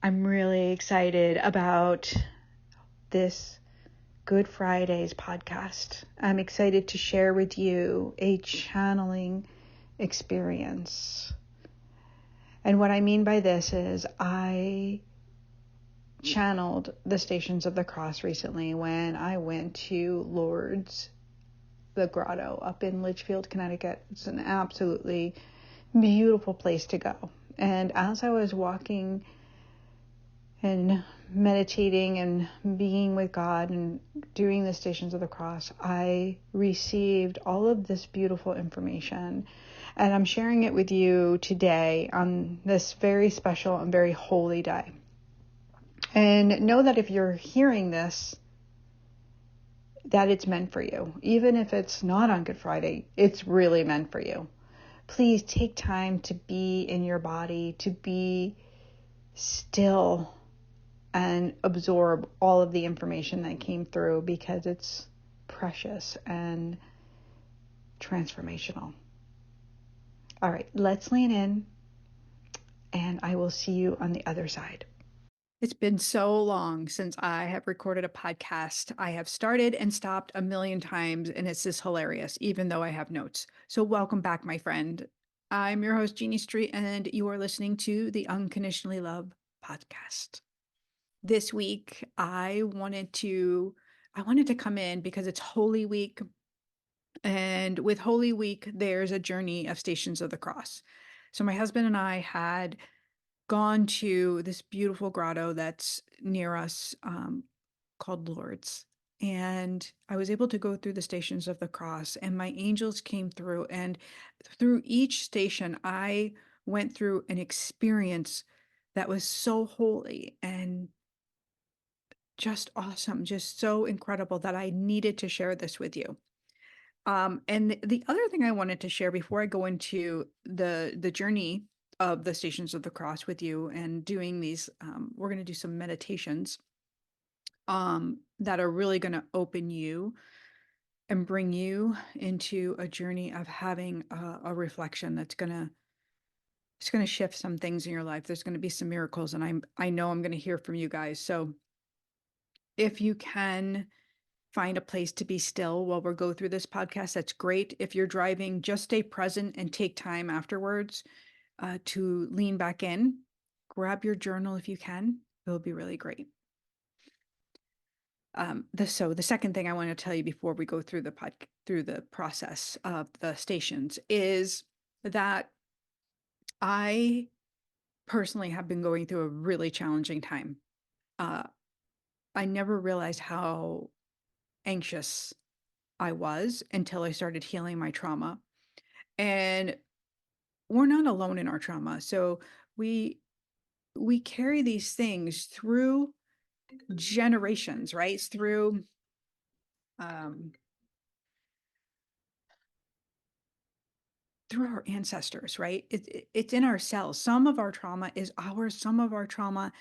I'm really excited about this Good Fridays podcast. I'm excited to share with you a channeling experience. And what I mean by this is I channeled the Stations of the Cross recently when I went to Lourdes, the grotto up in Litchfield, Connecticut. It's an absolutely beautiful place to go. And as I was walking and meditating and being with God and doing the Stations of the Cross, I received all of this beautiful information. And I'm sharing it with you today on this very special and very holy day. And know that if you're hearing this, that it's meant for you. Even if it's not on Good Friday, it's really meant for you. Please take time to be in your body, to be still and absorb all of the information that came through, because it's precious and transformational. All right, let's lean in, and I will see you on the other side. It's been so long since I have recorded a podcast. I have started and stopped a million times, and it's just hilarious, even though I have notes. So, welcome back, my friend. I'm your host, Jeannie Street, and you are listening to the Unconditionally Love podcast. This week, I wanted to come in because it's Holy Week, and with Holy Week, there's a journey of Stations of the Cross. So, my husband and I had gone to this beautiful grotto that's near us, called Lourdes. And I was able to go through the Stations of the Cross, and my angels came through. And through each station, I went through an experience that was so holy and just awesome, just so incredible that I needed to share this with you. And the other thing I wanted to share before I go into the journey of the Stations of the Cross with you and doing these, we're going to do some meditations that are really going to open you and bring you into a journey of having a reflection that's going to it's going to shift some things in your life. There's going to be some miracles, and I know I'm going to hear from you guys. So if you can find a place to be still while we go through this podcast, that's great. If you're driving, just stay present and take time afterwards to lean back in. Grab your journal if you can. It'll be really great. The second thing I want to tell you before we go through through the process of the stations is that I personally have been going through a really challenging time. Uh, I never realized how anxious I was until I started healing my trauma. And we're not alone in our trauma. So we we carry these things through generations, right? It's um through our ancestors, right? It's in our cells. Some of our trauma is ours, some of our trauma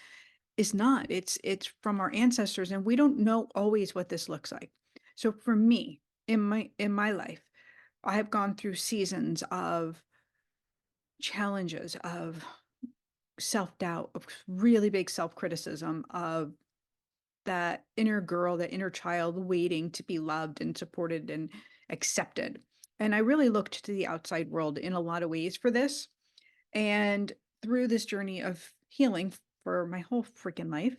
is not. It's from our ancestors, and we don't know always what this looks like. So for me, in my life, I have gone through seasons of challenges, of self-doubt, of really big self-criticism, of that inner girl, that inner child waiting to be loved and supported and accepted. And I really looked to the outside world in a lot of ways for this. And through this journey of healing for my whole freaking life,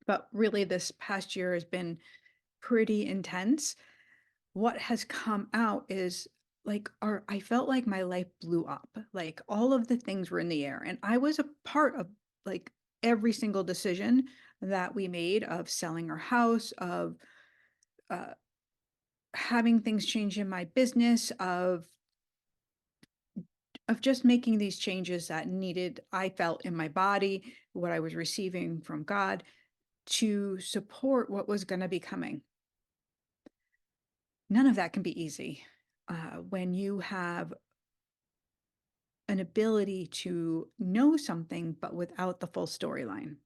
but really this past year has been pretty intense. What has come out is I felt like my life blew up. Like all of the things were in the air. And I was a part of like every single decision that we made, of selling our house, of uh, having things change in my business, of just making these changes that needed, I felt in my body, what I was receiving from God to support what was going to be coming. None of that can be easy when you have an ability to know something, but without the full storyline.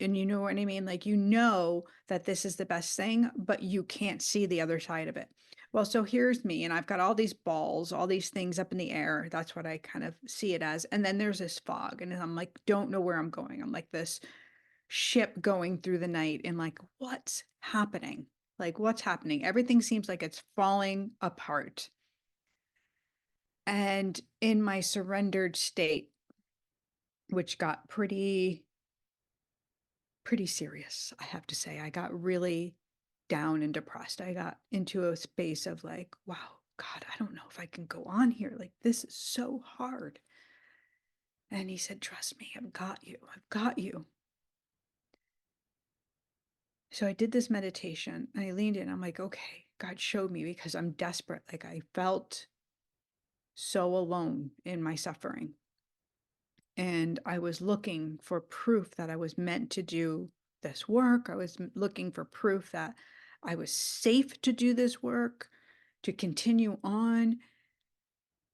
And you know what I mean? Like, you know that this is the best thing, but you can't see the other side of it. Well, so here's me, and I've got all these balls, all these things up in the air. That's what I kind of see it as. And then there's this fog, and I'm like, don't know where I'm going. I'm like this ship going through the night, and like, what's happening? Like, what's happening? Everything seems like it's falling apart. And in my surrendered state, which got pretty serious, I have to say, I got really down and depressed. I got into a space of like, wow, God, I don't know if I can go on here. Like, this is so hard. And he said, trust me, I've got you. I've got you. So I did this meditation and I leaned in. I'm like, okay, God showed me because I'm desperate. Like, I felt so alone in my suffering. And I was looking for proof that I was meant to do this work. I was looking for proof that I was safe to do this work, to continue on,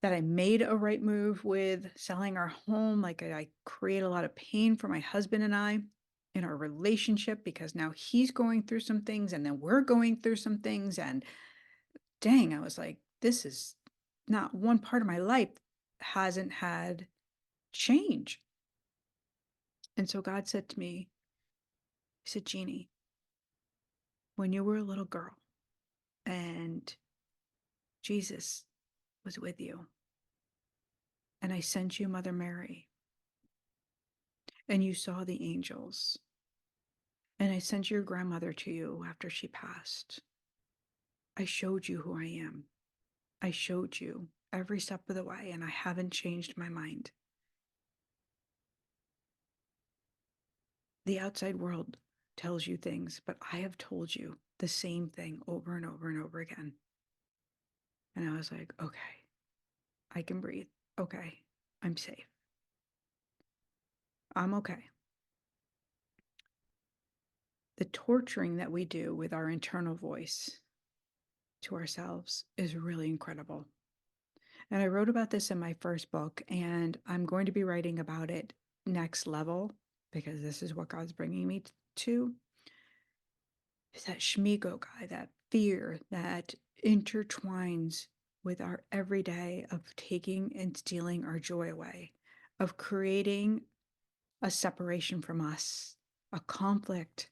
that I made a right move with selling our home. Like, I create a lot of pain for my husband and I in our relationship because now he's going through some things and then we're going through some things. And dang, I was like, this is not one part of my life hasn't had change. And so God said to me, he said, Jeannie, when you were a little girl and Jesus was with you, and I sent you Mother Mary, and you saw the angels, and I sent your grandmother to you after she passed, I showed you who I am. I showed you every step of the way, and I haven't changed my mind. The outside world tells you things, but I have told you the same thing over and over and over again. And I was like, okay, I can breathe. Okay, I'm safe. I'm okay. The torturing that we do with our internal voice to ourselves is really incredible. And I wrote about this in my first book, and I'm going to be writing about it next level because this is what God's bringing me to. Is that Shmigo guy, that fear that intertwines with our everyday of taking and stealing our joy away, of creating a separation from us, a conflict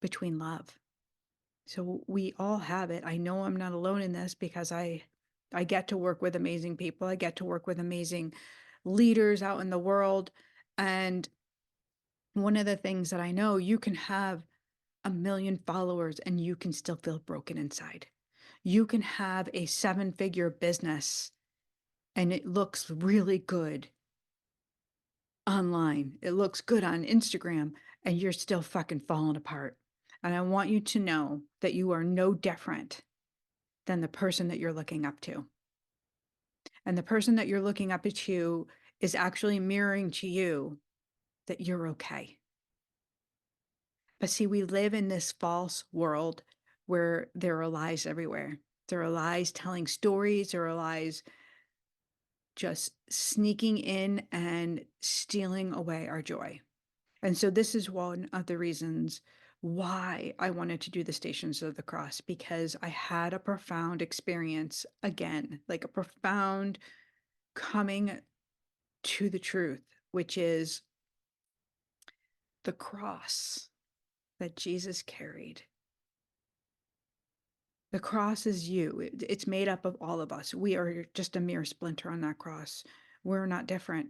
between love. So we all have it. I know I'm not alone in this because I get to work with amazing people. I get to work with amazing leaders out in the world. And one of the things that I know, you can have 1 million followers and you can still feel broken inside. You can have a 7-figure business and it looks really good online. It looks good on Instagram and you're still fucking falling apart. And I want you to know that you are no different than the person that you're looking up to. And the person that you're looking up to is actually mirroring to you that you're okay. But see, we live in this false world where there are lies everywhere. There are lies telling stories, there are lies just sneaking in and stealing away our joy. And so this is one of the reasons why I wanted to do the Stations of the Cross, because I had a profound experience again, like a profound coming to the truth, which is the cross that Jesus carried. The cross is you. It's made up of all of us. We are just a mere splinter on that cross. We're not different.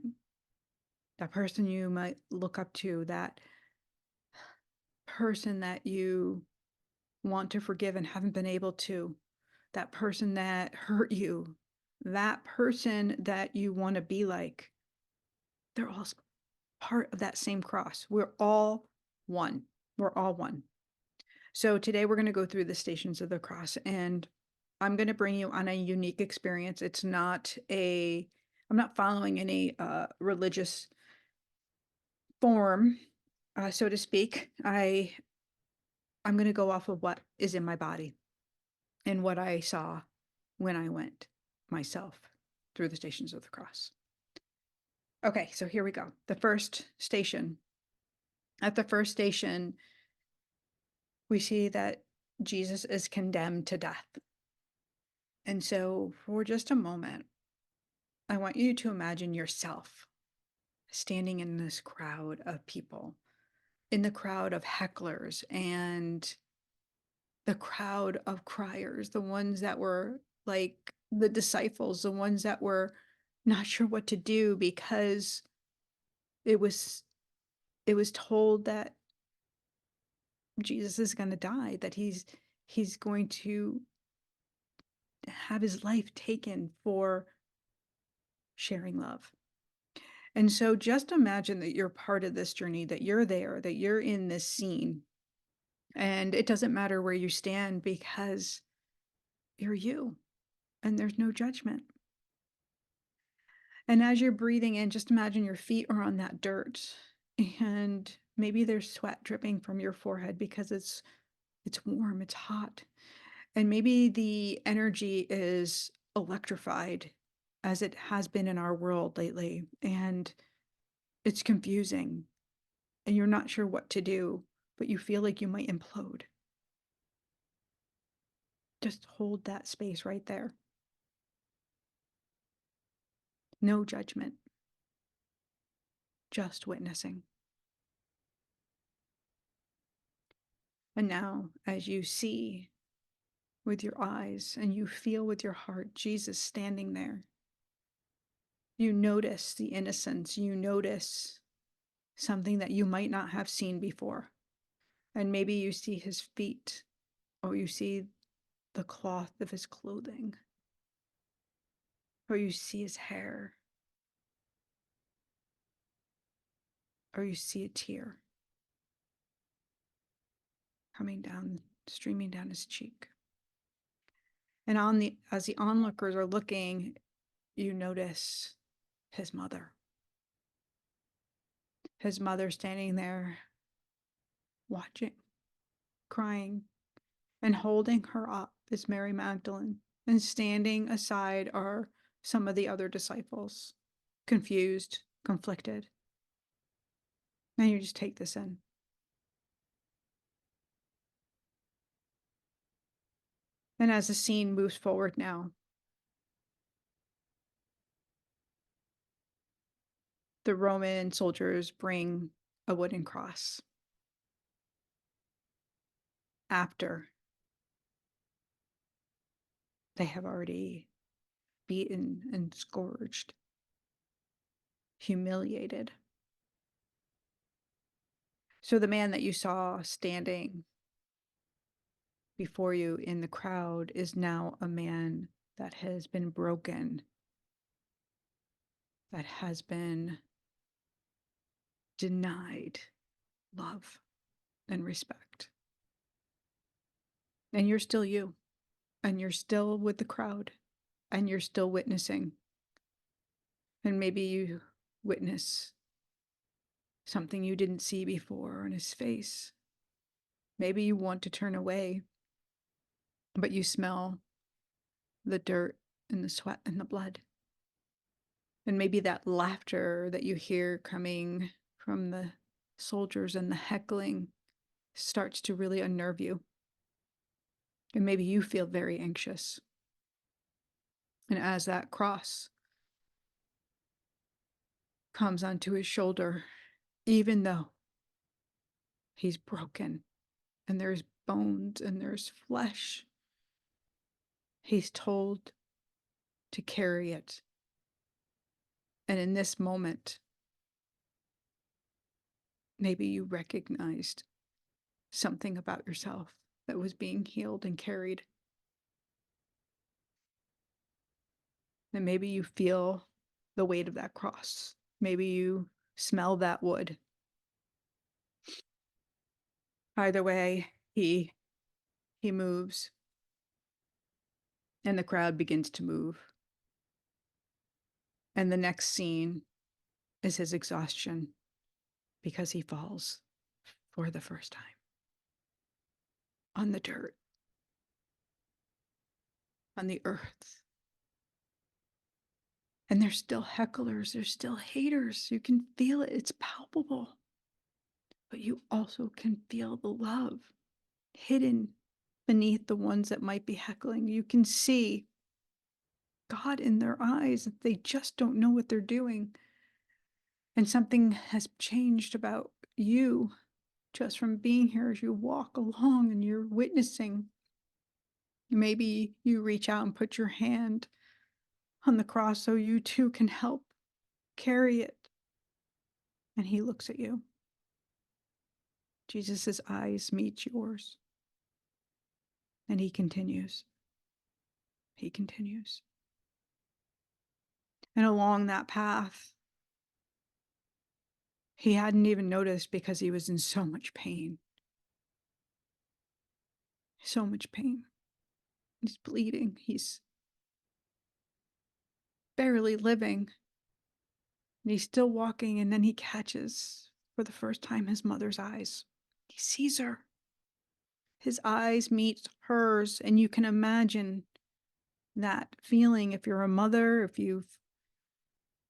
That person you might look up to, that person that you want to forgive and haven't been able to, that person that hurt you, that person that you want to be like, they're all part of that same cross. We're all one. We're all one. So today we're going to go through the Stations of the Cross, and I'm going to bring you on a unique experience. I'm not following any religious form, so to speak. I'm going to go off of what is in my body and what I saw when I went myself through the Stations of the Cross. Okay, so here we go. The first station. At the first station, we see that Jesus is condemned to death. And so, for just a moment, I want you to imagine yourself standing in this crowd of people, in the crowd of hecklers and the crowd of criers, the ones that were like the disciples, the ones that were not sure what to do because it was it was told that Jesus is going to die, that he's going to have his life taken for sharing love. And so just imagine that you're part of this journey, that you're there, that you're in this scene. And it doesn't matter where you stand because you're you and there's no judgment. And as you're breathing in, just imagine your feet are on that dirt and maybe there's sweat dripping from your forehead because it's warm, it's hot. And maybe the energy is electrified as it has been in our world lately. And it's confusing and you're not sure what to do, but you feel like you might implode. Just hold that space right there. No judgment, just witnessing. And now, as you see with your eyes and you feel with your heart Jesus standing there, you notice the innocence, you notice something that you might not have seen before. And maybe you see his feet, or you see the cloth of his clothing, or you see his hair, or you see a tear coming down, streaming down his cheek. And as the onlookers are looking, you notice his mother. His mother standing there, watching, crying, and holding her up is Mary Magdalene. And standing aside are some of the other disciples, confused, conflicted. And you just take this in. And as the scene moves forward now, the Roman soldiers bring a wooden cross after they have already beaten and scourged, humiliated. So the man that you saw standing before you in the crowd is now a man that has been broken, that has been denied love and respect. And you're still you, and you're still with the crowd, and you're still witnessing. And maybe you witness something you didn't see before on his face. Maybe you want to turn away, but you smell the dirt and the sweat and the blood. And maybe that laughter that you hear coming from the soldiers and the heckling starts to really unnerve you. And maybe you feel very anxious. And as that cross comes onto his shoulder, even though he's broken and there's bones and there's flesh, he's told to carry it. And in this moment, maybe you recognized something about yourself that was being healed and carried. And maybe you feel the weight of that cross. Maybe you smell that wood. Either way, he moves and the crowd begins to move. And the next scene is his exhaustion because he falls for the first time on the dirt, on the earth. And there's still hecklers, there's still haters. You can feel it, it's palpable. But you also can feel the love hidden beneath the ones that might be heckling. You can see God in their eyes. They just don't know what they're doing. And something has changed about you just from being here as you walk along and you're witnessing. Maybe you reach out and put your hand on the cross so you too can help carry it. And he looks at you. Jesus' eyes meet yours. And he continues. He continues. And along that path, he hadn't even noticed because he was in so much pain. So much pain. He's bleeding. He's barely living. And he's still walking, and then he catches, for the first time, his mother's eyes. He sees her. His eyes meet hers, and you can imagine that feeling if you're a mother, if you've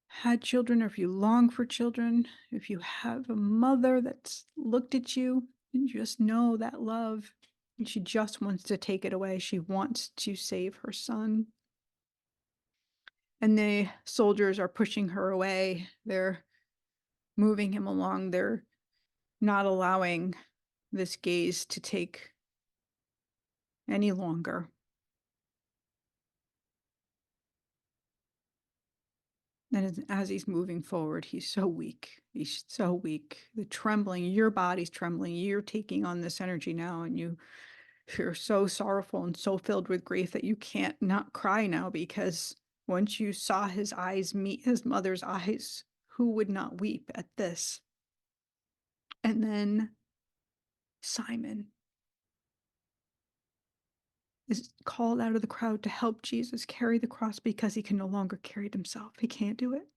had children, or if you long for children, if you have a mother that's looked at you and you just know that love, and she just wants to take it away. She wants to save her son. And the soldiers are pushing her away. They're moving him along. They're not allowing this gaze to take any longer. And as he's moving forward, he's so weak. He's so weak. The trembling, your body's trembling. You're taking on this energy now, and you're so sorrowful and so filled with grief that you can't not cry now, because once you saw his eyes meet his mother's eyes, who would not weep at this? And then Simon is called out of the crowd to help Jesus carry the cross because he can no longer carry it himself. He can't do it.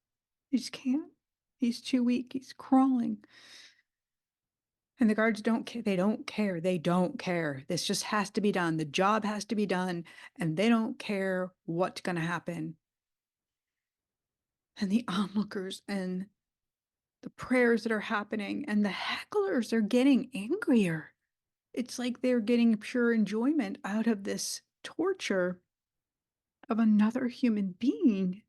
He just can't. He's too weak. He's crawling. And the guards don't care. They don't care. They don't care. This just has to be done. The job has to be done. And they don't care what's going to happen. And the onlookers and the prayers that are happening and the hecklers are getting angrier. It's like they're getting pure enjoyment out of this torture of another human being.